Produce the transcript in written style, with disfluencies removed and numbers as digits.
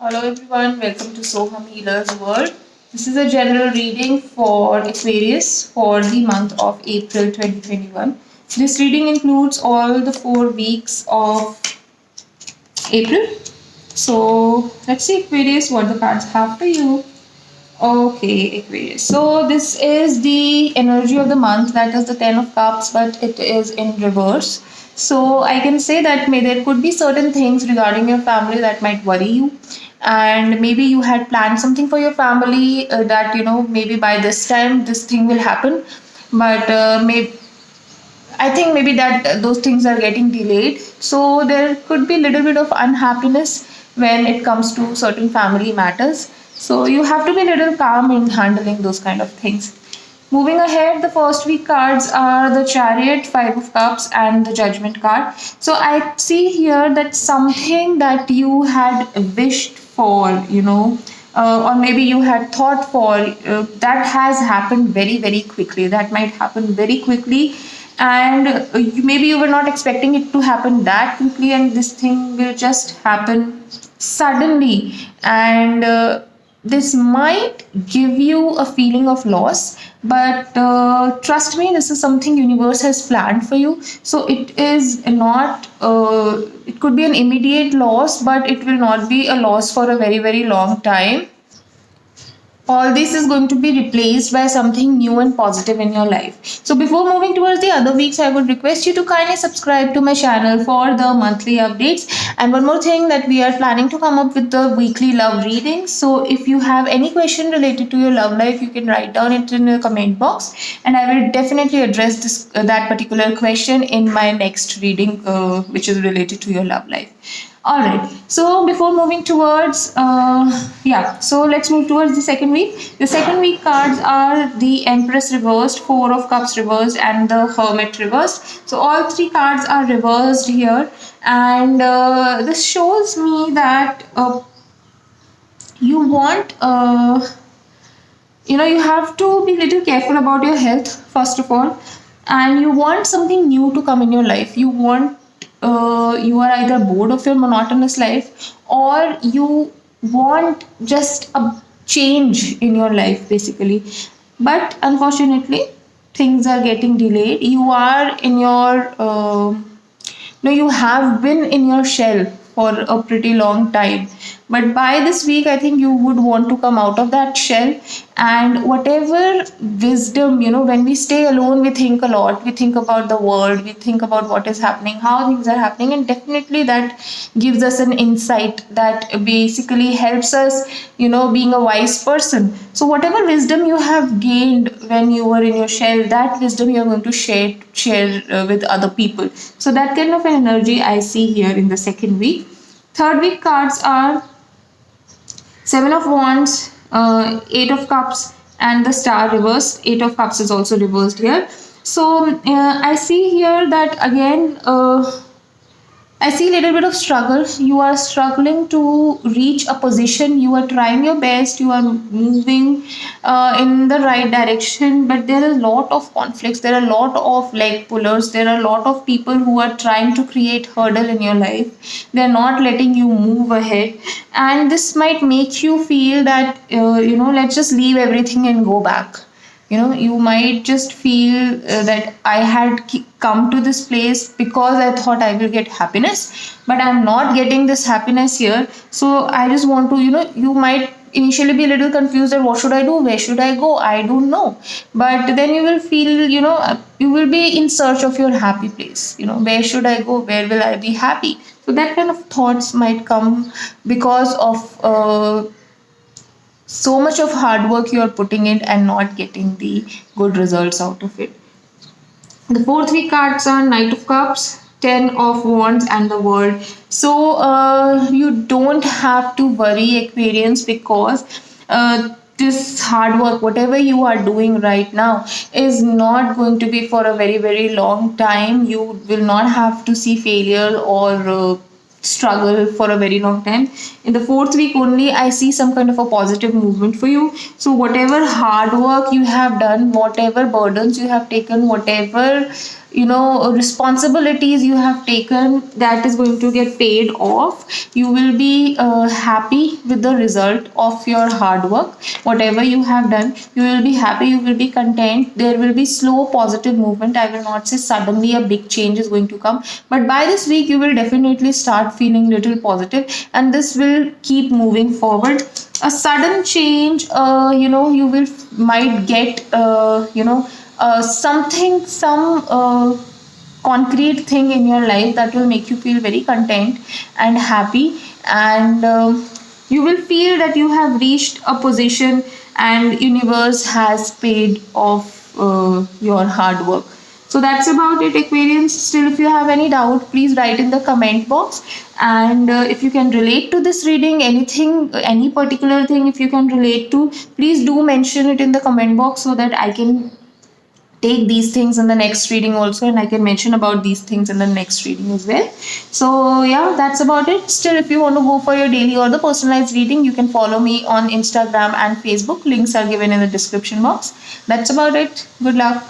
Hello everyone, welcome to Soham Healer's World. This is a general reading for Aquarius for the month of April 2021. This reading includes all the 4 weeks of April. So let's see, Aquarius, what the cards have for you. Okay, Aquarius. So this is the energy of the month, that is the Ten of Cups, but it is in reverse. So I can say that there could be certain things regarding your family that might worry you, and maybe you had planned something for your family that maybe by this time this thing will happen, but maybe I think maybe that those things are getting delayed. So there could be a little bit of unhappiness when it comes to certain family matters. So you have to be a little calm in handling those kind of things. Moving ahead, the first week cards are the Chariot, Five of Cups, and the Judgment card. So I see here that something that you had wished for, or maybe you had thought for, that has happened very, very quickly. That might happen very quickly, and maybe you were not expecting it to happen that quickly, and this thing will just happen suddenly, and this might give you a feeling of loss, but trust me, this is something universe has planned for you. So it is not it could be an immediate loss, but it will not be a loss for a very, very long time. All this is going to be replaced by something new and positive in your life. So before moving towards the other weeks, I would request you to kindly subscribe to my channel for the monthly updates. And one more thing, that we are planning to come up with the weekly love readings. So if you have any question related to your love life, you can write down it in the comment box, and I will definitely address this that particular question in my next reading, which is related to your love life. All right. So before moving towards, so let's move towards the second week. The second week cards are the Empress reversed, Four of Cups reversed, and the Hermit reversed. So all three cards are reversed here, and this shows me that you want. You have to be a little careful about your health first of all, and you want something new to come in your life. You are either bored of your monotonous life, or you want just a change in your life basically, but unfortunately things are getting delayed. You are in your no, you have been in your shell for a pretty long time. But by this week, I think you would want to come out of that shell. And whatever wisdom, when we stay alone, we think a lot. We think about the world, we think about what is happening, how things are happening. And definitely that gives us an insight that basically helps us, being a wise person. So whatever wisdom you have gained when you were in your shell, that wisdom you're going to share with other people. So that kind of an energy I see here in the second week. Third week cards are Seven of Wands, Eight of Cups, and the Star reversed. Eight of Cups is also reversed here. So I see here that again. I see a little bit of struggle. You are struggling to reach a position. You are trying your best. You are moving in the right direction, but there are a lot of conflicts. There are a lot of leg pullers. There are a lot of people who are trying to create hurdle in your life. They are not letting you move ahead, and this might make you feel that let's just leave everything and go back. You might just feel that I had come to this place because I thought I will get happiness, but I'm not getting this happiness here. So I just want to, you might initially be a little confused that what should I do, where should I go, I don't know. But then you will feel, you will be in search of your happy place. Where should I go, where will I be happy? So that kind of thoughts might come because of so much of hard work you are putting in and not getting the good results out of it. The fourth week cards are Knight of Cups, Ten of Wands, and the World. So you don't have to worry, Aquarians, because this hard work, whatever you are doing right now, is not going to be for a very, very long time. You will not have to see failure or struggle for a very long time. In the fourth week only, I see some kind of a positive movement for you. So whatever hard work you have done, whatever burdens you have taken, whatever responsibilities you have taken, that is going to get paid off. You will be happy with the result of your hard work. Whatever you have done, you will be happy, you will be content. There will be slow positive movement. I will not say suddenly a big change is going to come, but by this week you will definitely start feeling little positive, and this will keep moving forward. A sudden change, you will might get something, some concrete thing in your life that will make you feel very content and happy, and you will feel that you have reached a position and universe has paid off your hard work. So that's about it, Aquarians. Still, if you have any doubt, please write in the comment box. And if you can relate to this reading, anything, any particular thing, if you can relate to, please do mention it in the comment box so that I can take these things in the next reading also, and I can mention about these things in the next reading as well. So yeah, that's about it. Still, if you want to go for your daily or the personalized reading, you can follow me on Instagram and Facebook. Links are given in the description box. That's about it. Good luck.